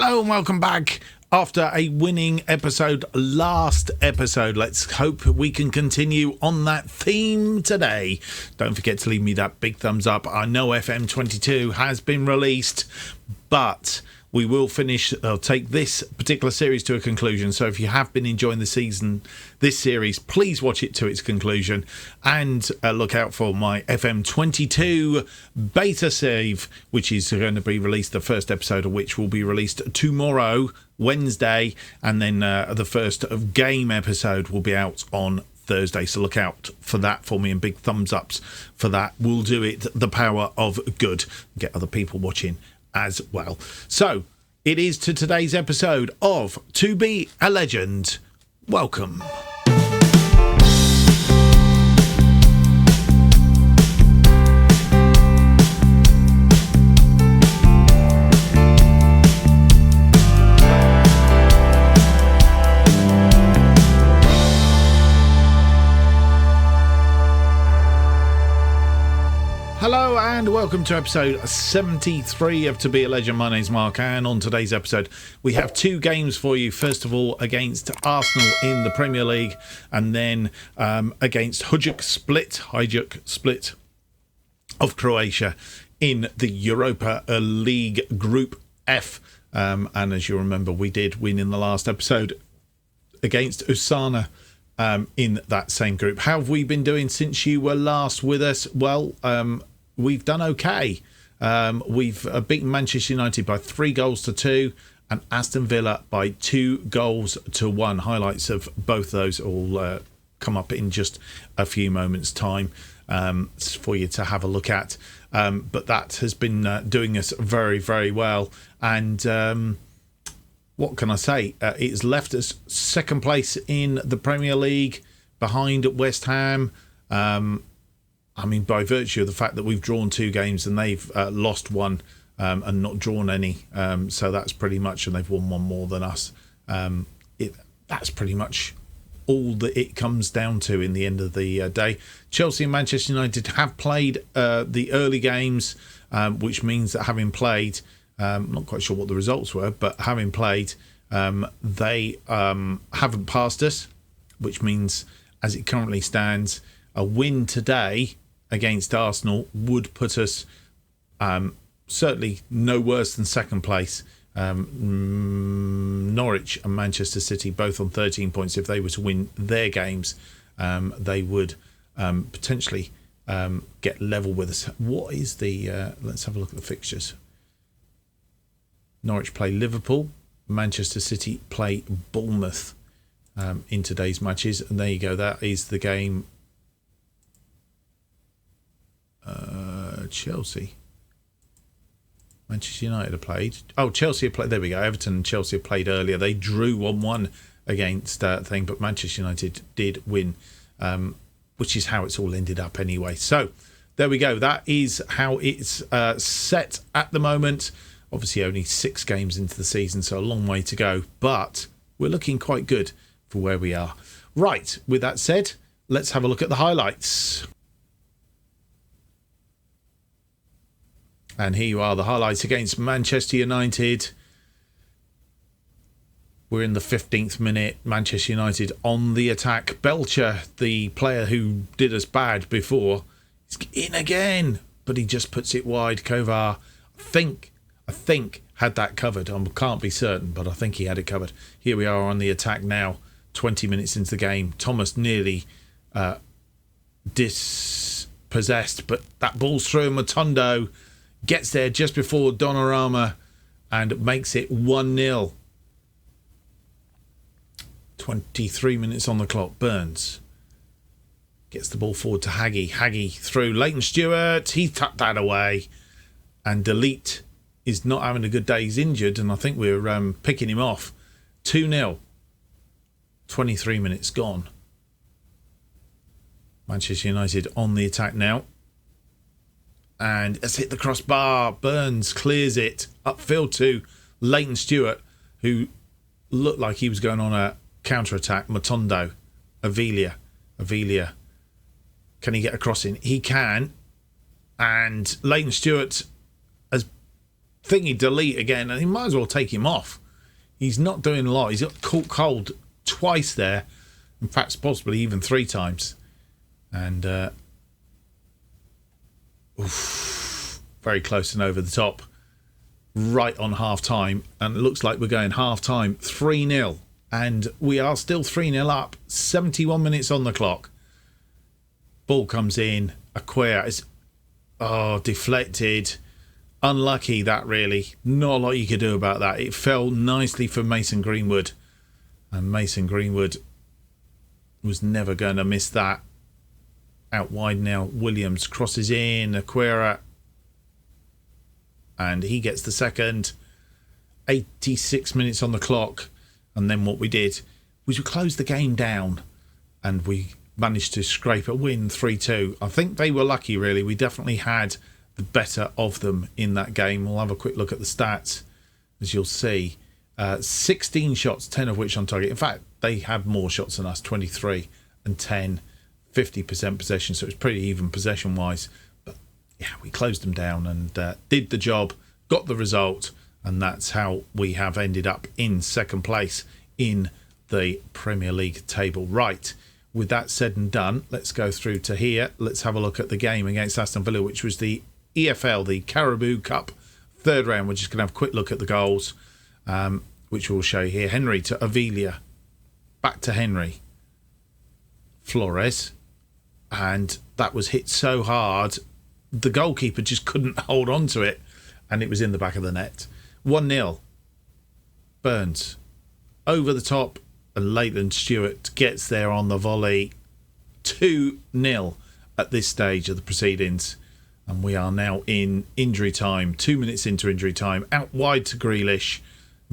Hello and welcome back after a winning episode last episode. Let's hope we can continue on that theme today. Don't forget to leave me that big thumbs up. I know FM22 has been released, but we will take this particular series to a conclusion. So if you have been enjoying this series, please watch it to its conclusion and look out for my FM22 beta save, which is going to be released, the first episode of which will be released tomorrow, Wednesday, and then the first of game episode will be out on Thursday. So look out for that for me, and big thumbs ups for that. We'll do it the power of good. Get other people watching as well. So it is to today's episode of To Be a Legend. Welcome. Hello and welcome to episode 73 of To Be a Legend. My name's Mark, and on today's episode we have two games for you. First of all, against Arsenal in the Premier League, and then against Hajduk Split of Croatia in the Europa League Group F. And as you remember, we did win in the last episode against Usana in that same group. How have we been doing since you were last with us? Well, we've done okay. We've beaten Manchester United by 3-2 and Aston Villa by 2-1. Highlights of both those will come up in just a few moments' time for you to have a look at. But that has been doing us very, very well. And what can I say? It's left us second place in the Premier League behind West Ham. I mean, by virtue of the fact that we've drawn 2 games and they've lost 1 and not drawn any. So that's pretty much, and they've won 1 more than us. That's pretty much all that it comes down to in the end of the day. Chelsea and Manchester United have played the early games, which means that having played, I'm not quite sure what the results were, but having played, they haven't passed us, which means, as it currently stands, a win today against Arsenal would put us certainly no worse than second place. Norwich and Manchester City both on 13 points. If they were to win their games, they would potentially get level with us. What is the... let's have a look at the fixtures. Norwich play Liverpool. Manchester City play Bournemouth in today's matches. And there you go. That is the game. Chelsea. Manchester United have played. Oh, Chelsea have played. There we go. Everton and Chelsea have played earlier. They drew 1-1 against thing, but Manchester United did win, which is how it's all ended up anyway. So there we go. That is how it's set at the moment. Obviously only 6 games into the season, so a long way to go, but we're looking quite good for where we are. Right, with that said, let's have a look at the highlights. And here you are, the highlights against Manchester United. We're in the 15th minute. Manchester United on the attack. Belcher, the player who did us bad before, is in again, but he just puts it wide. Kovar, I think had that covered. I can't be certain, but I think he had it covered. Here we are on the attack now, 20 minutes into the game. Thomas nearly dispossessed, but that ball's through. Matondo gets there just before Donnarumma and makes it 1-0. 23 minutes on the clock. Burns gets the ball forward to Haggy. Haggy through. Leighton Stewart, he tucked that away. And Delete is not having a good day. He's injured, and I think we're picking him off. 2-0. 23 minutes gone. Manchester United on the attack now. And it's hit the crossbar. Burns clears it upfield to Leighton Stewart, who looked like he was going on a counter-attack. Matondo. Avilia. Can he get a cross in? He can. And Leighton Stewart has thingy delete again, and he might as well take him off. He's not doing a lot. He's got caught cold twice there, in fact, possibly even 3 times. And very close and over the top, right on half time. And it looks like we're going half time 3-0, and we are still 3-0 up. 71 minutes on the clock. Ball comes in. Acquia is deflected. Unlucky, that really. Not a lot you could do about that. It fell nicely for Mason Greenwood, and Mason Greenwood was never going to miss that. Out wide now, Williams crosses in. Acquia, and he gets the second. 86 minutes on the clock, and then what we did was we closed the game down, and we managed to scrape a win 3-2. I think they were lucky, really. We definitely had the better of them in that game. We'll have a quick look at the stats, as you'll see. 16 shots, 10 of which on target. In fact, they had more shots than us, 23 and 10, 50% possession, so it's pretty even possession-wise. But yeah, we closed them down and did the job, got the result, and that's how we have ended up in second place in the Premier League table. Right. With that said and done, let's go through to here. Let's have a look at the game against Aston Villa, which was the EFL, the Carabao Cup third round. We're just going to have a quick look at the goals, which we'll show you here. Henry to Avila, back to Henry, Flores, and that was hit so hard, the goalkeeper just couldn't hold on to it, and it was in the back of the net. 1-0. Burns, over the top, and Leighton Stewart gets there on the volley. 2-0 at this stage of the proceedings. And we are now in injury time. 2 minutes into injury time. Out wide to Grealish.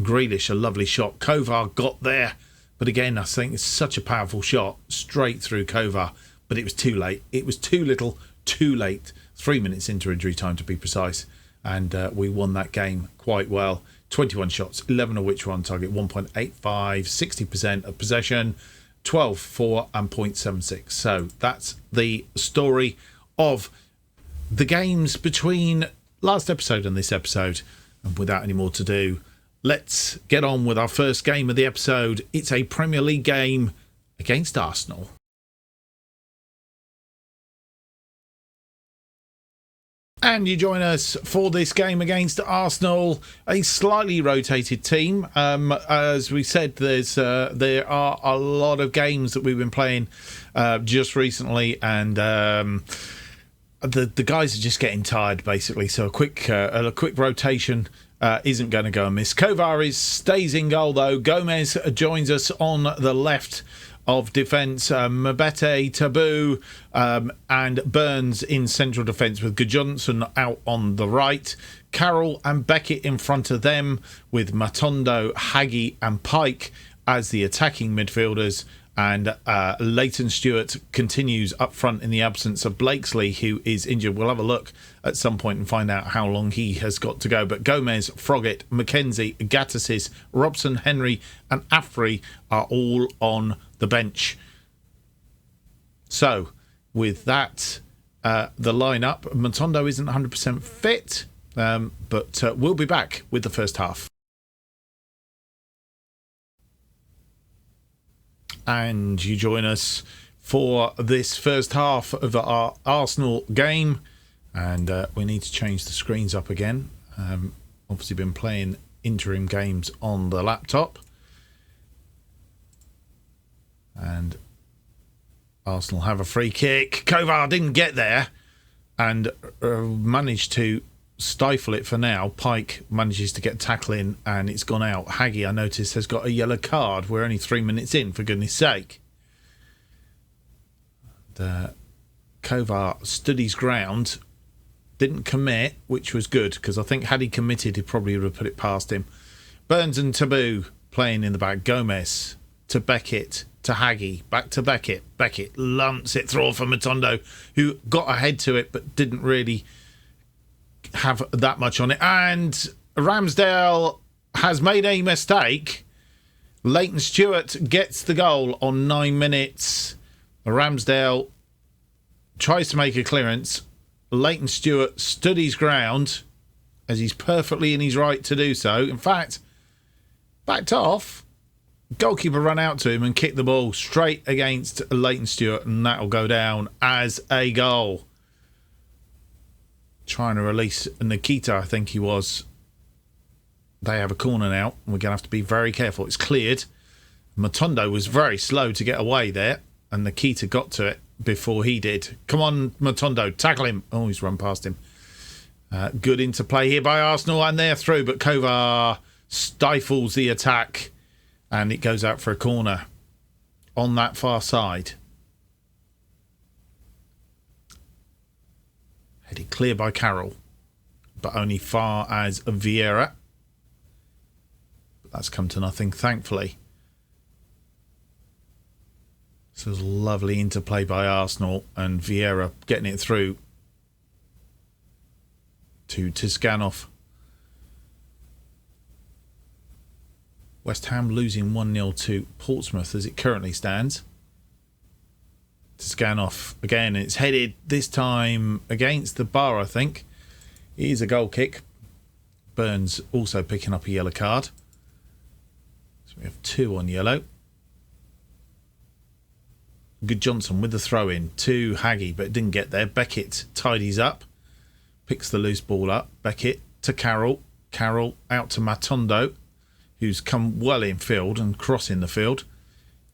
Grealish, a lovely shot. Kovar got there. But again, I think it's such a powerful shot. Straight through Kovar. But it was too late. It was too little, too late. 3 minutes into injury time, to be precise. And we won that game quite well. 21 shots, 11 of which were on target, 1.85, 60% of possession, 12 for and 0.76. So that's the story of the games between last episode and this episode. And without any more to do, let's get on with our first game of the episode. It's a Premier League game against Arsenal. And you join us for this game against Arsenal, a slightly rotated team. As we said, there are a lot of games that we've been playing just recently, and the guys are just getting tired, basically. So a quick rotation isn't going to go amiss. Kovar stays in goal, though. Gomez joins us on the left of defence, Mabete, Taboo, and Burns in central defence, with Gudjonsson out on the right. Carroll and Beckett in front of them, with Matondo, Hagi and Pike as the attacking midfielders. And Leighton Stewart continues up front in the absence of Blakesley, who is injured. We'll have a look at some point and find out how long he has got to go. But Gomez, Froggatt, McKenzie, Gattesis, Robson, Henry and Afri are all on the bench. So, with that, the lineup, Matondo isn't 100% fit, but we'll be back with the first half. And you join us for this first half of our Arsenal game. And we need to change the screens up again. Obviously been playing interim games on the laptop. And Arsenal have a free kick. Kovar didn't get there and managed to stifle it for now. Pike manages to get tackling and it's gone out. Hagi, I noticed, has got a yellow card. We're only 3 minutes in, for goodness sake. Kovar stood his ground, didn't commit, which was good, because I think had he committed, he probably would have put it past him. Burns and Taboo playing in the back. Gomez to Beckett to Hagi, back to Beckett. Beckett lumps it through for Matondo, who got ahead to it but didn't really have that much on it. And Ramsdale has made a mistake. Leighton Stewart gets the goal on 9 minutes. Ramsdale tries to make a clearance. Leighton Stewart stood his ground as he's perfectly in his right to do so. In fact, backed off. Goalkeeper run out to him and kicked the ball straight against Leighton Stewart, and that'll go down as a goal. Trying to release Nikita, I think he was. They have a corner now, and we're going to have to be very careful. It's cleared. Matondo was very slow to get away there, and Nikita got to it before he did. Come on, Matondo, tackle him. Oh, he's run past him. Good interplay here by Arsenal, and they're through, but Kovar stifles the attack, and it goes out for a corner on that far side. Headed clear by Carroll, but only far as Vieira. But that's come to nothing, thankfully. This was lovely interplay by Arsenal, and Vieira getting it through to Tiscanov. West Ham losing 1-0 to Portsmouth as it currently stands. Tiscanov again, it's headed this time against the bar, I think. It is a goal kick. Burns also picking up a yellow card. So we have 2 on yellow. Good Johnson with the throw in to Haggy, but it didn't get there. Beckett tidies up, picks the loose ball up. Beckett to Carroll. Carroll out to Matondo, who's come well in field and crossing the field.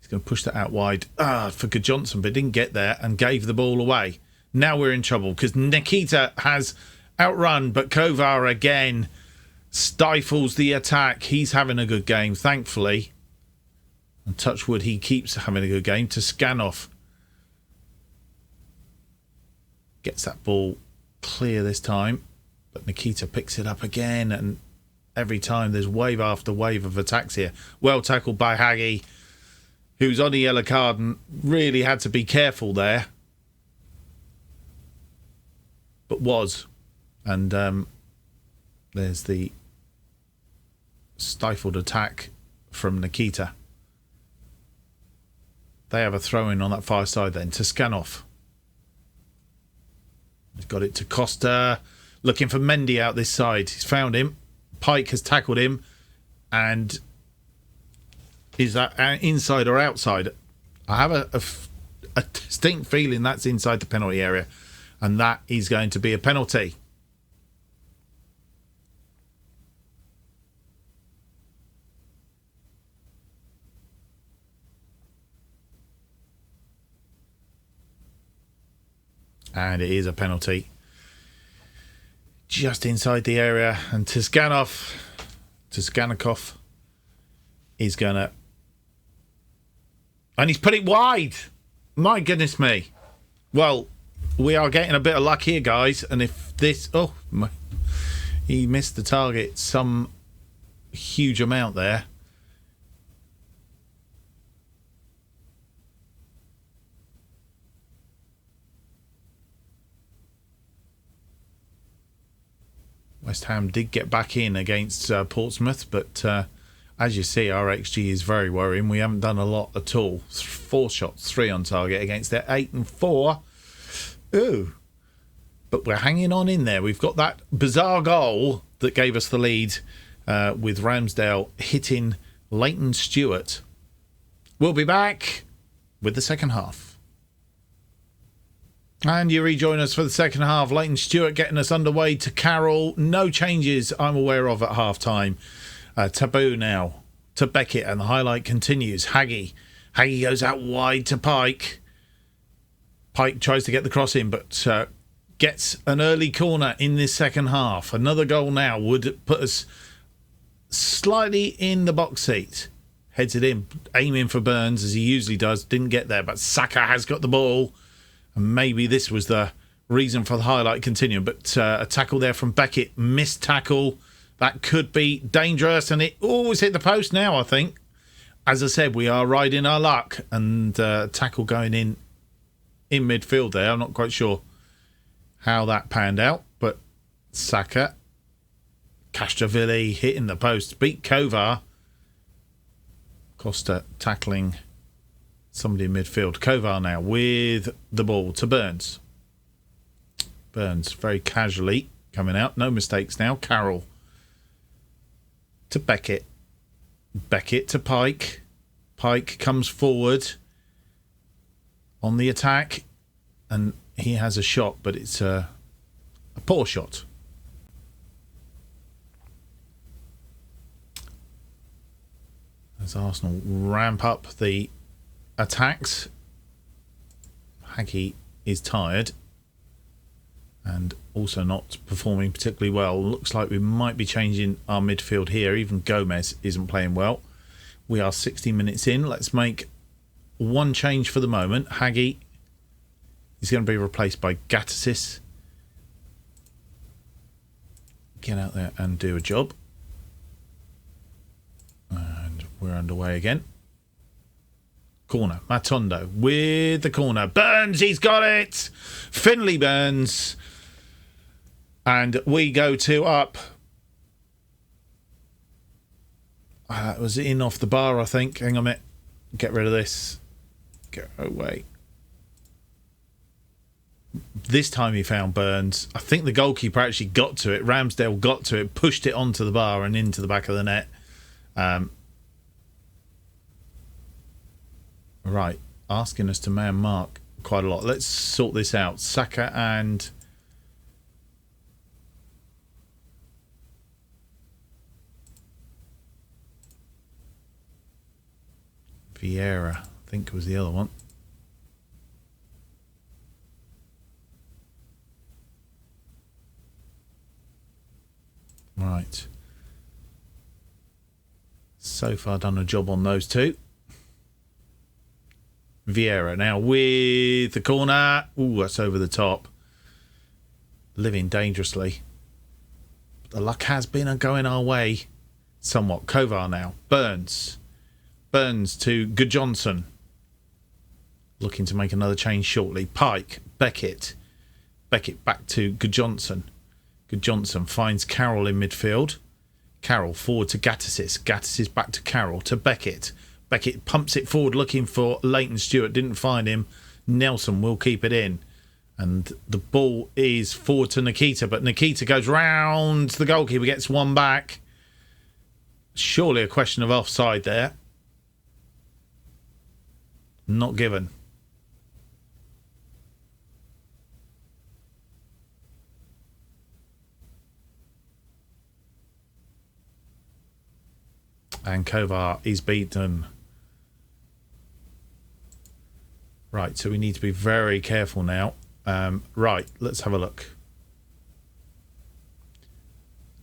He's going to push that out wide for Good Johnson, but didn't get there and gave the ball away. Now we're in trouble because Nikita has outrun, but Kovar again stifles the attack. He's having a good game, thankfully. And touch wood, he keeps having a good game. To Scanoff. Gets that ball clear this time, but Nikita picks it up again, and every time there's wave after wave of attacks here. Well tackled by Haggy, who's on a yellow card and really had to be careful there. But was. And there's the stifled attack from Nikita. They have a throw-in on that far side then to Scanoff. He's got it to Costa. Looking for Mendy out this side. He's found him. Pike has tackled him. And is that inside or outside? I have a distinct feeling that's inside the penalty area. And that is going to be a penalty. And it is a penalty. Just inside the area. And Tisganikov is going to... And he's put it wide. My goodness me. Well, we are getting a bit of luck here, guys. And if this... Oh, he missed the target some huge amount there. West Ham did get back in against Portsmouth, but as you see, our XG is very worrying. We haven't done a lot at all. 4 shots, 3 on target against their 8 and 4. Ooh. But we're hanging on in there. We've got that bizarre goal that gave us the lead with Ramsdale hitting Leighton Stewart. We'll be back with the second half. And you rejoin us for the second half. Leighton Stewart getting us underway to Carroll. No changes I'm aware of at half-time. Taboo now to Beckett, and the highlight continues. Haggy goes out wide to Pike. Pike tries to get the cross in, but gets an early corner in this second half. Another goal now would put us slightly in the box seat. Heads it in, aiming for Burns as he usually does. Didn't get there, but Saka has got the ball. And maybe this was the reason for the highlight continuing. But a tackle there from Beckett. Missed tackle. That could be dangerous. And it always hit the post now, I think. As I said, we are riding our luck. And tackle going in midfield there. I'm not quite sure how that panned out. But Saka. Castrovilli hitting the post. Beat Kovar. Costa tackling somebody in midfield. Kovar now with the ball to Burns. Burns very casually coming out. No mistakes now. Carroll to Beckett. Beckett to Pike. Pike comes forward on the attack, and he has a shot, but it's a poor shot. As Arsenal ramp up the attacks, Hagi is tired and also not performing particularly well. Looks like we might be changing our midfield here. Even Gomez isn't playing well. We are 60 minutes in. Let's make one change for the moment. Hagi is going to be replaced by Gattusis. Get out there and do a job. And we're underway again. Corner. Matondo with the corner. Burns, he's got it! Finley Burns. And we go to up. That was in off the bar, I think. Hang on a minute. Get rid of this. Go away. This time he found Burns. I think the goalkeeper actually got to it. Ramsdale got to it, pushed it onto the bar and into the back of the net. Right. Asking us to man mark quite a lot. Let's sort this out. Saka and Vieira, I think was the other one. Right. So far done a job on those two. Vieira now with the corner. Ooh, that's over the top. Living dangerously. The luck has been going our way somewhat. Kovar now. Burns. Burns to Gudjonsson. Looking to make another change shortly. Pike. Beckett. Beckett back to Gudjonsson. Gudjonsson finds Carroll in midfield. Carroll forward to Gattusis. Gattusis back to Carroll to Beckett. Beckett pumps it forward looking for Leighton Stewart. Didn't find him. Nelson will keep it in. And the ball is forward to Nikita. But Nikita goes round. The goalkeeper gets one back. Surely a question of offside there. Not given. And Kovar is beaten. Right, so we need to be very careful now. Right, let's have a look.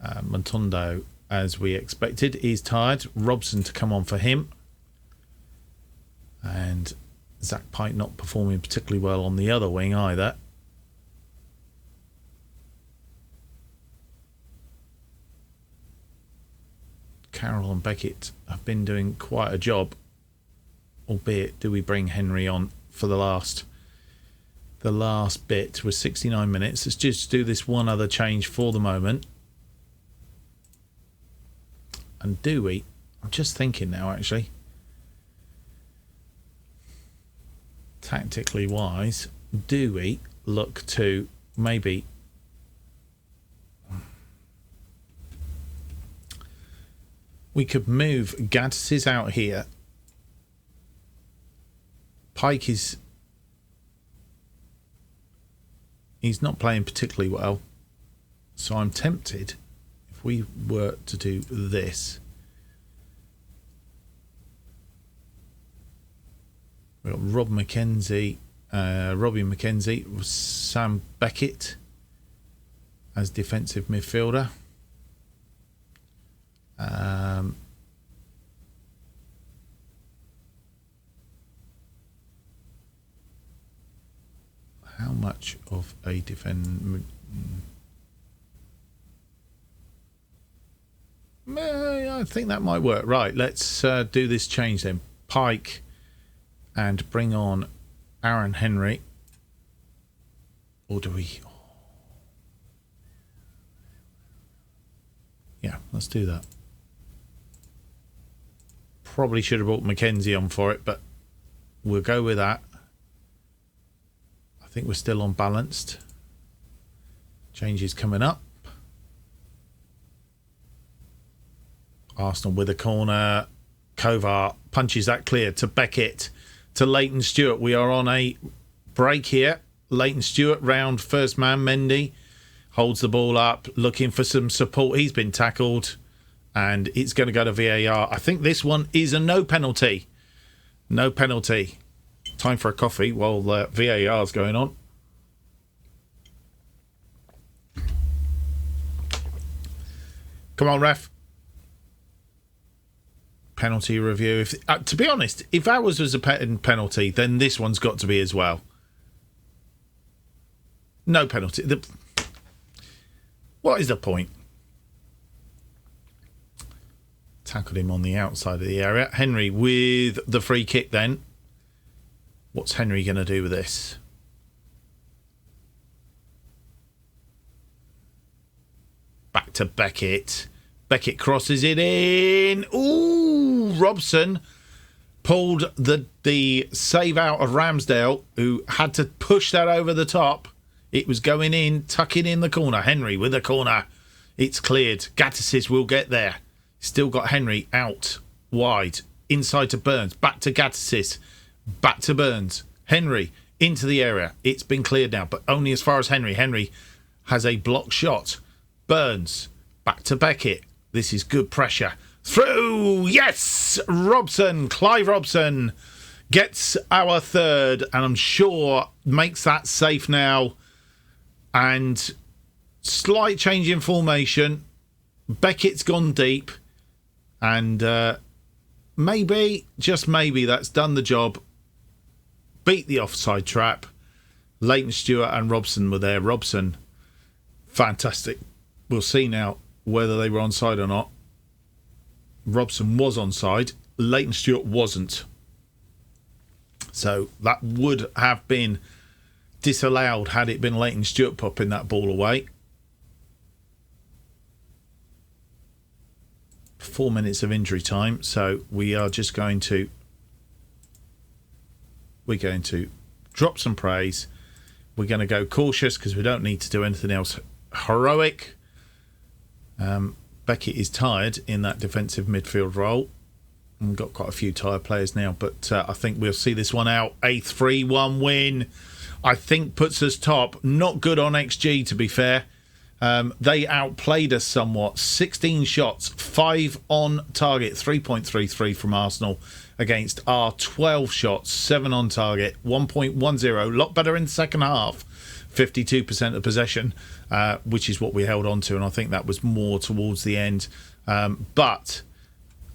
Montondo, as we expected, is tired. Robson to come on for him. And Zach Pike not performing particularly well on the other wing either. Carroll and Beckett have been doing quite a job. Albeit, do we bring Henry on for the last bit? With 69 minutes. Let's just do this one other change for the moment. And do we? I'm just thinking now, actually. Tactically wise, do we look to maybe we could move Gattusis out here. Pike he's not playing particularly well, so I'm tempted if we were to do this. We've got Robbie McKenzie, Sam Beckett as defensive midfielder. How much of a defend? I think that might work. Right, let's do this change then. Pike. And bring on Aaron Henry. Or do we? Yeah, let's do that. Probably should have brought Mackenzie on for it, but we'll go with that. I think we're still on balanced. Changes coming up. Arsenal with a corner. Kovar punches that clear to Beckett, to Leighton Stewart. We are on a break here. Leighton Stewart round first man. Mendy holds the ball up, looking for some support. He's been tackled, and it's going to go to VAR. I think this one is a no penalty. No penalty. Time for a coffee while VAR is going on. Come on, ref. Penalty review. To be honest, if ours was a penalty, then this one's got to be as well. No penalty. What is the point? Tackled him on the outside of the area. Henry with the free kick then. What's Henry going to do with this? Back to Beckett. Beckett crosses it in. Ooh, Robson pulled the save out of Ramsdale, who had to push that over the top. It was going in, tucking in the corner. Henry with the corner. It's cleared. Gattusis will get there. Still got Henry out wide. Inside to Burns. Back to Gattusis. Back to Burns. Henry into the area. It's been cleared now, but only as far as Henry. Henry has a block shot. Burns. Back to Beckett. This is good pressure. Through. Yes! Robson. Clive Robson gets our third, and I'm sure makes that safe now. And slight change in formation. Beckett's gone deep. And maybe, just maybe, that's done the job. Beat the offside trap. Leighton Stewart and Robson were there. Robson, fantastic. We'll see now whether they were onside or not. Robson was onside. Leighton Stewart wasn't. So that would have been disallowed had it been Leighton Stewart popping that ball away. 4 minutes of injury time, so we are just going to drop some praise. We're going to go cautious because we don't need to do anything else heroic. Beckett is tired in that defensive midfield role. We've got quite a few tired players now, but I think we'll see this one out. A 3-1 win, I think, puts us top. Not good on XG, to be fair. They outplayed us somewhat. 16 shots, 5 on target, 3.33 from Arsenal against our 12 shots, 7 on target, 1.10. A lot better in the second half. 52% of possession, which is what we held on to, and I think that was more towards the end. But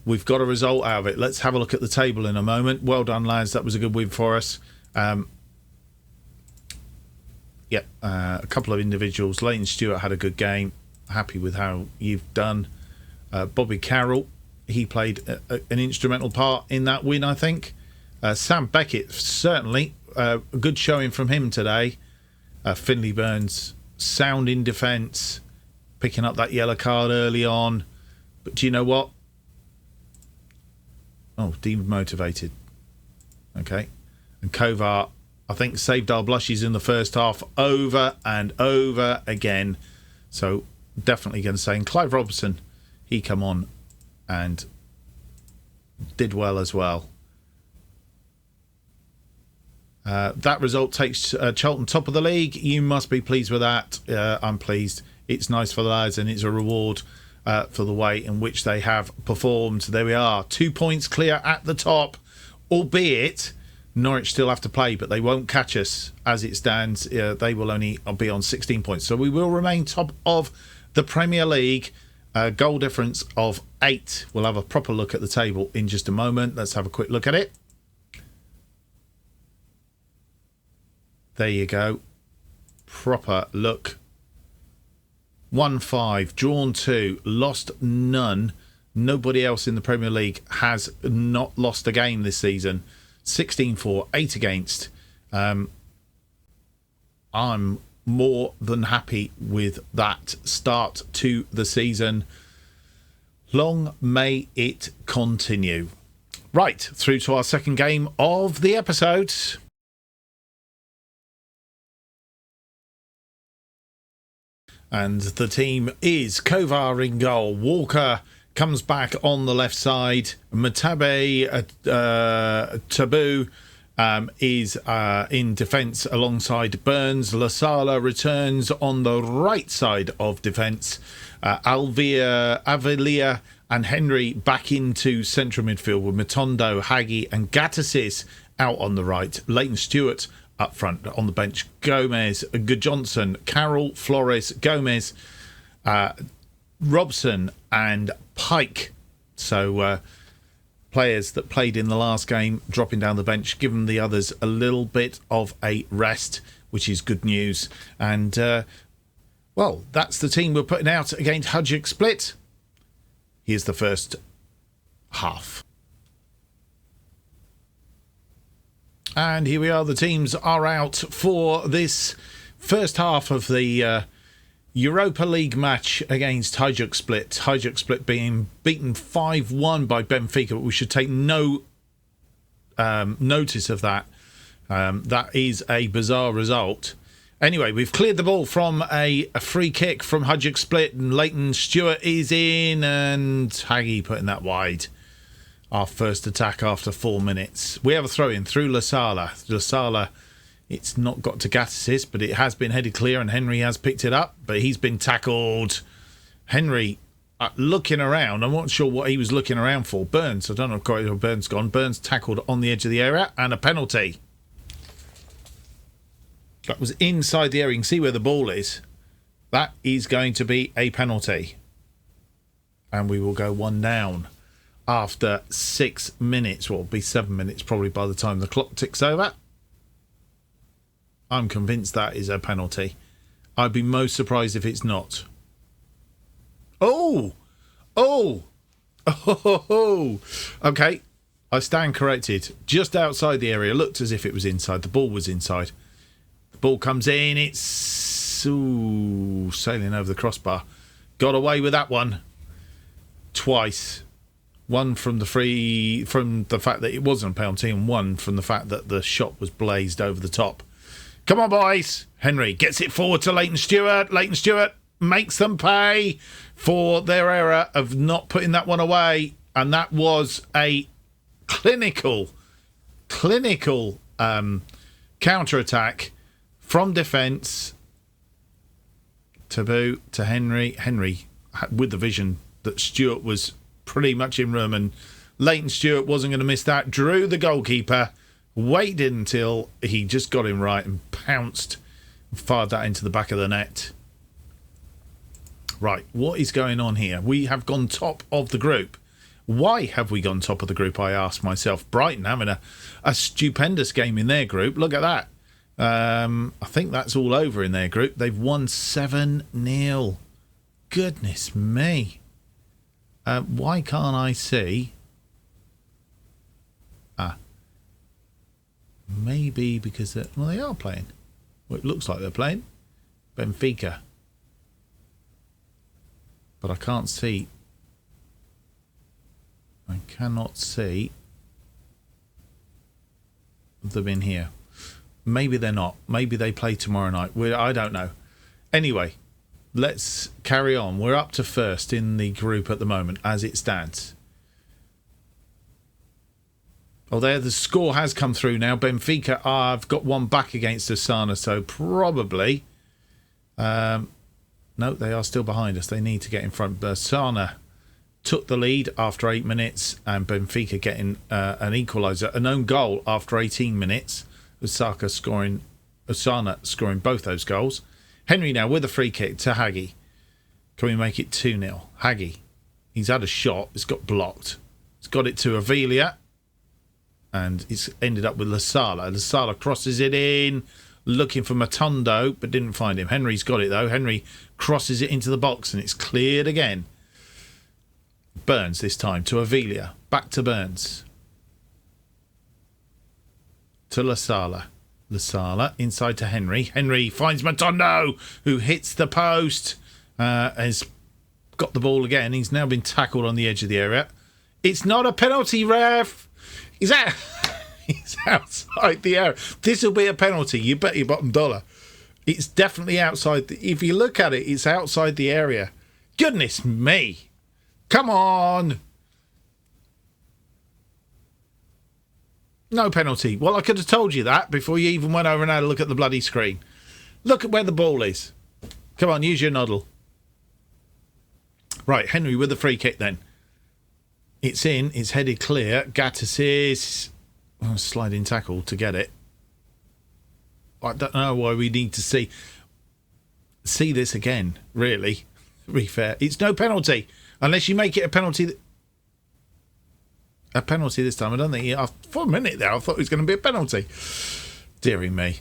we've got a result out of it. Let's have a look at the table in a moment. Well done, lads. That was a good win for us. A couple of individuals. Leighton Stewart had a good game. Happy with how you've done. Bobby Carroll, he played an instrumental part in that win, I think. Sam Beckett, certainly. A good showing from him today. Finley Burns, sound in defence, picking up that yellow card early on. But do you know what? Oh, demotivated. Okay. And Kovar, I think, saved our blushes in the first half over and over again. So definitely going to say, and Clive Robson, he come on and did well as well. That result takes Charlton top of the league. You must be pleased with that. I'm pleased. It's nice for the lads, and it's a reward for the way in which they have performed. There we are. 2 points clear at the top, albeit Norwich still have to play, but they won't catch us as it stands. They will only be on 16 points. So we will remain top of the Premier League. Goal difference of 8. We'll have a proper look at the table in just a moment. Let's have a quick look at it. There you go. Proper look. 1-5, drawn 2, lost none. Nobody else in the Premier League has not lost a game this season. 16-4, 8 against. I'm more than happy with that start to the season. Long may it continue. Right, through to our second game of the episode. And the team is Kovar in goal, Walker, comes back on the left side. Matabe Taboo is in defence alongside Burns. Lasala returns on the right side of defence. Avelia and Henry back into central midfield with Matondo, Haggy and Gattasis out on the right. Leighton Stewart up front on the bench. Gomez, Johnson, Carroll, Flores, Gomez, Robson and Pike. So players that played in the last game dropping down the bench, giving the others a little bit of a rest, which is good news. And well, that's the team we're putting out against Hajduk Split. Here's the first half. And here we are. The teams are out for this first half of the Europa League match against Hajduk Split. Hajduk Split being beaten 5-1 by Benfica, but we should take no notice of that. That is a bizarre result. Anyway, we've cleared the ball from a free kick from Hajduk Split, and Leighton Stewart is in, and Haggy putting that wide. Our first attack after 4 minutes. We have a throw-in through Lasala. Lasala, it's not got to Gattasis, but it has been headed clear, and Henry has picked it up, but he's been tackled. Henry looking around. I'm not sure what he was looking around for. Burns, I don't know quite where Burns gone. Burns tackled on the edge of the area, and a penalty. That was inside the area. You can see where the ball is. That is going to be a penalty. And we will go one down after 6 minutes. Well, it'll be 7 minutes probably by the time the clock ticks over. I'm convinced that is a penalty. I'd be most surprised if it's not. Oh! Okay, I stand corrected. Just outside the area. Looked as if it was inside. The ball was inside. The ball comes in. It's sailing over the crossbar. Got away with that one. Twice. One from the fact that it wasn't a penalty, and one from the fact that the shot was blazed over the top. Come on, boys. Henry gets it forward to Leighton Stewart. Leighton Stewart makes them pay for their error of not putting that one away. And that was a clinical counter-attack from defence. Taboo to Henry. Henry, with the vision that Stewart was pretty much in room, and Leighton Stewart wasn't going to miss that. Drew, the goalkeeper, waited until he just got him right and pounced and fired that into the back of the net. Right, what is going on here? We have gone top of the group. Why have we gone top of the group, I ask myself. Brighton having a stupendous game in their group. Look at that. I think that's all over in their group. They've won 7-0. Goodness me. Why can't I see? Maybe because they are playing. Well, it looks like they're playing Benfica, but I can't see. I cannot see them in here. Maybe they're not. Maybe they play tomorrow night. I don't know. Anyway, let's carry on. We're up to first in the group at the moment as it stands. Oh, there, the score has come through now. Benfica have got one back against Osasuna, so probably... no, they are still behind us. They need to get in front. Osasuna took the lead after 8 minutes, and Benfica getting an equaliser. An own goal after 18 minutes. Osasuna scoring both those goals. Henry now with a free kick to Haggy. Can we make it 2-0? Haggy. He's had a shot. It's got blocked. It's got it to Avelia. And it's ended up with Lasala. Lasala crosses it in, looking for Matondo, but didn't find him. Henry's got it, though. Henry crosses it into the box, and it's cleared again. Burns this time to Avelia. Back to Burns. To Lasala. Lasala inside to Henry. Henry finds Matondo, who hits the post. Has got the ball again. He's now been tackled on the edge of the area. It's not a penalty, ref. He's outside the area. This will be a penalty. You bet your bottom dollar. It's definitely outside. If you look at it, it's outside the area. Goodness me. Come on. No penalty. Well, I could have told you that before you even went over and had a look at the bloody screen. Look at where the ball is. Come on, use your noddle. Right, Henry with the free kick then. It's in, it's headed clear. Gattis is sliding tackle to get it. I don't know why we need to see this again, really. To be fair, it's no penalty unless you make it a penalty. A penalty this time. I don't think for a minute there I thought it was going to be a penalty. Deary me.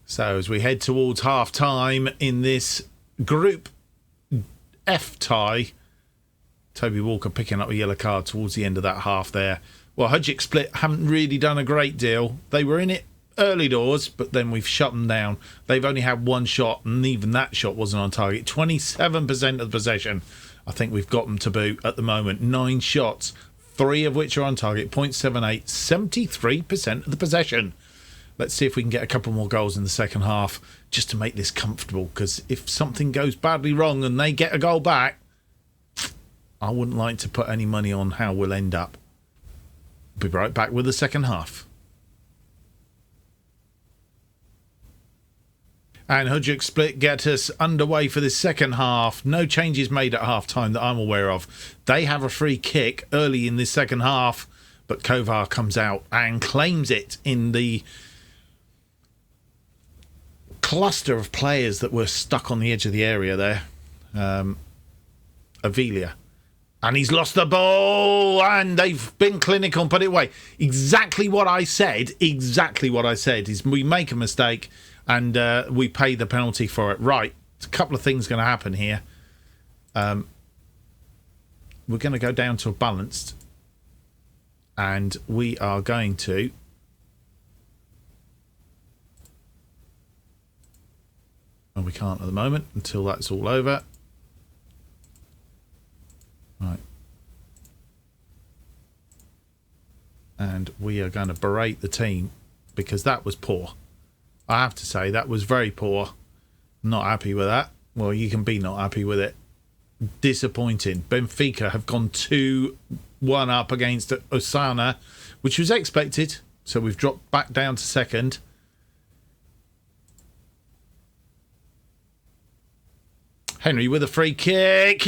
So as we head towards half time in this Group F tie, Toby Walker picking up a yellow card towards the end of that half there. Well, Hudgick Split haven't really done a great deal. They were in it early doors, but then we've shut them down. They've only had one shot, and even that shot wasn't on target. 27% of the possession. I think we've got them to boot at the moment. 9 shots, 3 of which are on target. 0.78, 73% of the possession. Let's see if we can get a couple more goals in the second half just to make this comfortable, because if something goes badly wrong and they get a goal back, I wouldn't like to put any money on how we'll end up. Be right back with the second half. And Hudgick Split get us underway for the second half. No changes made at half time that I'm aware of. They have a free kick early in this second half, but Kovar comes out and claims it in the cluster of players that were stuck on the edge of the area there. Avilia. And he's lost the ball, and they've been clinical and put it away. Exactly what I said is we make a mistake and we pay the penalty for it. Right, a couple of things going to happen here. We're going to go down to a balanced, and we are going to well, we can't at the moment until that's all over. Right. And we are going to berate the team because that was poor. I have to say, that was very poor. Not happy with that. Well, you can be not happy with it. Disappointing. Benfica have gone 2-1 up against Osana, which was expected. So we've dropped back down to second. Henry with a free kick.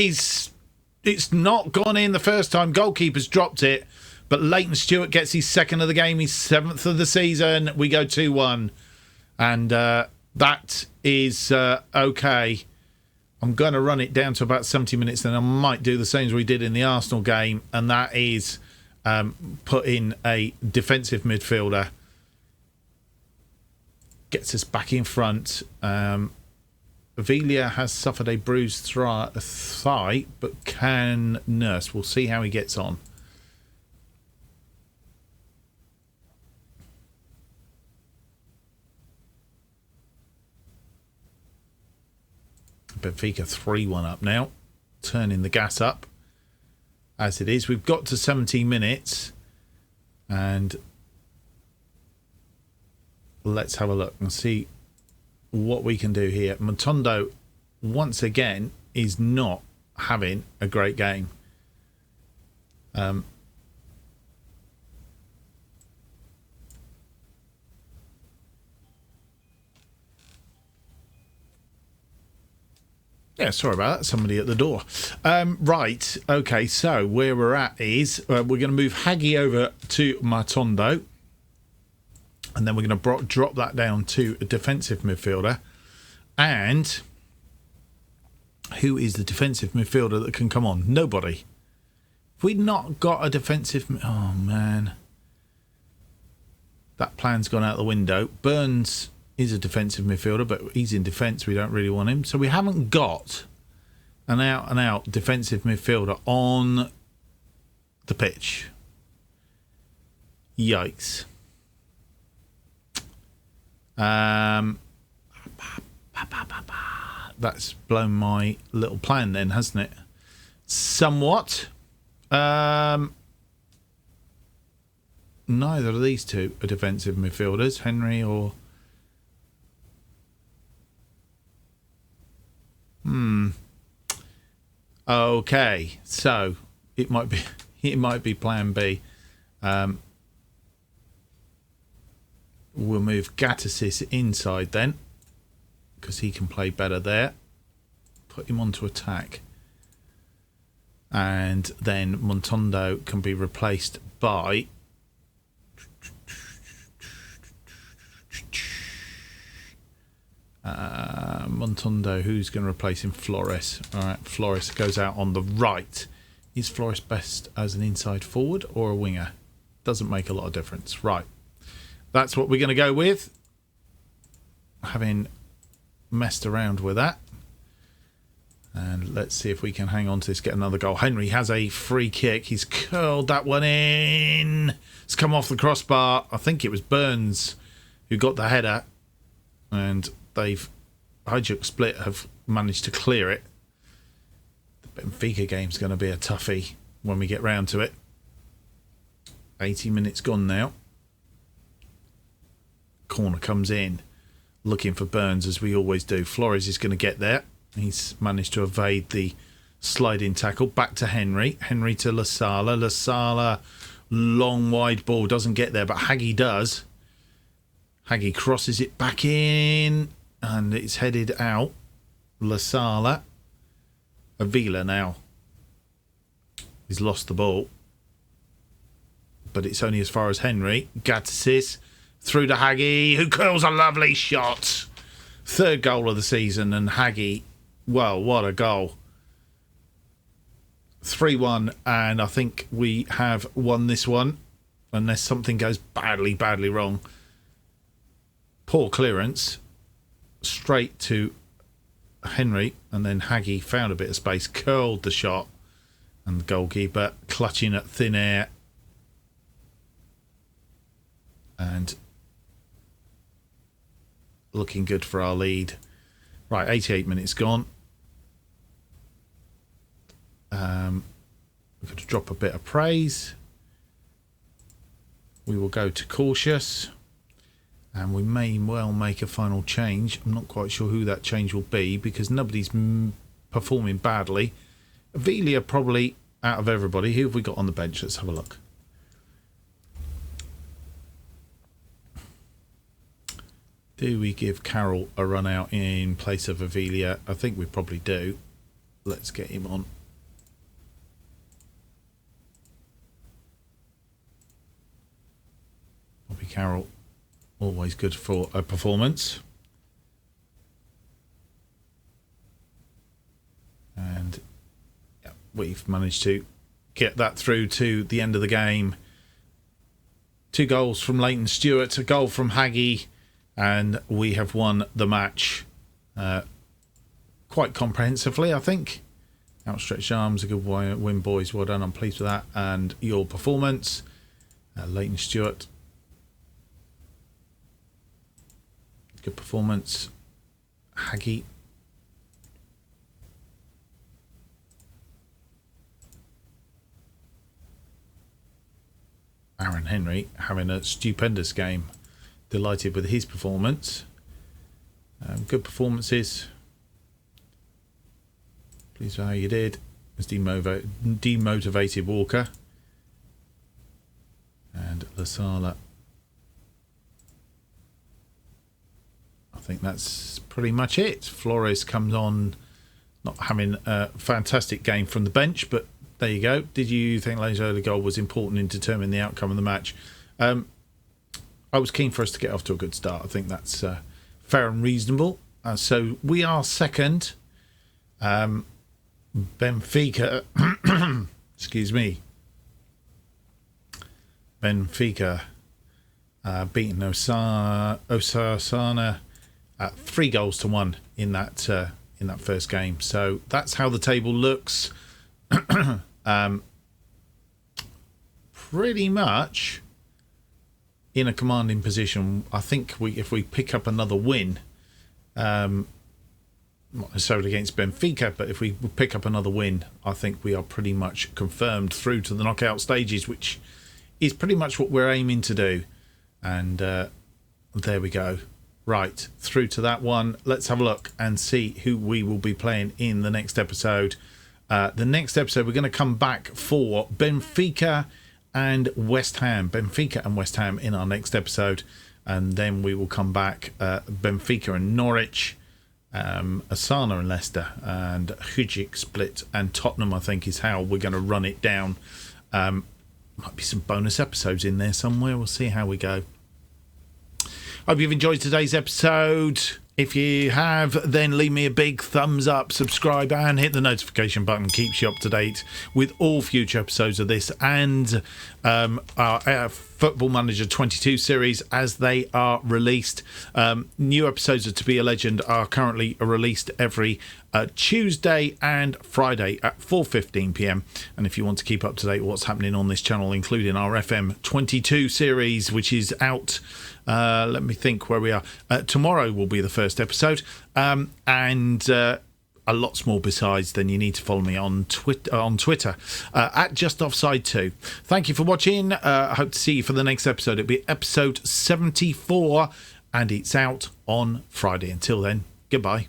It's not gone in the first time. Goalkeeper's dropped it. But Leighton Stewart gets his second of the game. His 7th of the season. We go 2-1. And that is okay. I'm going to run it down to about 70 minutes. Then I might do the same as we did in the Arsenal game. And that is put in a defensive midfielder. Gets us back in front. Avilia has suffered a bruised thigh, but can nurse. We'll see how he gets on. Benfica 3-1 up now. Turning the gas up as it is. We've got to 17 minutes. And let's have a look and see what we can do here. Motondo, once again, is not having a great game. Yeah, sorry about that. Somebody at the door. Right. Okay, so where we're at is we're going to move Haggy over to Matondo. And then we're going to drop that down to a defensive midfielder. And who is the defensive midfielder that can come on? Nobody. If we'd not got a defensive... Oh, man. That plan's gone out the window. Burns is a defensive midfielder, but he's in defence. We don't really want him. So we haven't got an out-and-out defensive midfielder on the pitch. Yikes. That's blown my little plan then, hasn't it? Somewhat. Neither of these two are defensive midfielders, Henry or... Okay, so it might be plan B. We'll move Gattesis inside then, because he can play better there. Put him onto attack. And then Montondo can be replaced by... Montondo, who's going to replace him? Flores. All right, Flores goes out on the right. Is Flores best as an inside forward or a winger? Doesn't make a lot of difference. Right. That's what we're going to go with. Having messed around with that. And let's see if we can hang on to this, get another goal. Henry has a free kick. He's curled that one in. It's come off the crossbar. I think it was Burns who got the header. And they've, Hijuk Split have managed to clear it. The Benfica game's going to be a toughie when we get round to it. 80 minutes gone now. Corner comes in, looking for Burns as we always do. Flores is going to get there. He's managed to evade the sliding tackle. Back to Henry. Henry to Lasala. Lasala, long wide ball, doesn't get there, but Hagi does. Hagi crosses it back in, and it's headed out. Lasala. Avila now. He's lost the ball, but it's only as far as Henry. Gattesis through to Hagi, who curls a lovely shot. Third goal of the season, and Hagi, well, what a goal. 3-1, and I think we have won this one, unless something goes badly, badly wrong. Poor clearance, straight to Henry, and then Hagi found a bit of space, curled the shot, and the goalkeeper clutching at thin air. And looking good for our lead. Right, 88 minutes gone. We're going to drop a bit of praise. We will go to cautious. And we may well make a final change. I'm not quite sure who that change will be because nobody's performing badly. Avila probably out of everybody. Who have we got on the bench? Let's have a look. Do we give Carroll a run out in place of Avila? I think we probably do. Let's get him on. Bobby Carroll, always good for a performance. And yeah, we've managed to get that through to the end of the game. 2 goals from Leighton Stewart, a goal from Hagi, and we have won the match quite comprehensively, I think. Outstretched arms, a good win, boys. Well done. I'm pleased with that. And your performance, Leighton Stewart. Good performance. Hagi. Aaron Henry having a stupendous game. Delighted with his performance. Good performances. Pleased with how you did. Has demotivated Walker. And Lasala. I think that's pretty much it. Flores comes on, not having a fantastic game from the bench, but there you go. Did you think Lane's early goal was important in determining the outcome of the match? I was keen for us to get off to a good start. I think that's fair and reasonable. So we are second. Benfica, excuse me. Benfica beating Osasuna 3-1 in that first game. So that's how the table looks. Pretty much in a commanding position. I think if we pick up another win, not necessarily against Benfica, but if we pick up another win, I think we are pretty much confirmed through to the knockout stages, which is pretty much what we're aiming to do. And there we go. Right, through to that one. Let's have a look and see who we will be playing in the next episode. The next episode, we're going to come back for Benfica and West Ham. Benfica and West Ham in our next episode. And then we will come back Benfica and Norwich, Asana and Leicester, and Hujic split and Tottenham, I think, is how we're going to run it down. Might be some bonus episodes in there somewhere. We'll see how we go. Hope you've enjoyed today's episode. If you have, then leave me a big thumbs up, subscribe, and hit the notification button. Keeps you up to date with all future episodes of this and our Football Manager 22 series as they are released. New episodes of To Be a Legend are currently released every Tuesday and Friday at 4:15 p.m. And if you want to keep up to date with what's happening on this channel, including our FM22 series, which is out, let me think where we are. Tomorrow will be the first episode, and a lots more besides, then you need to follow me on Twitter at JustOffside2. Thank you for watching. I hope to see you for the next episode. It'll be episode 74, and it's out on Friday. Until then, goodbye.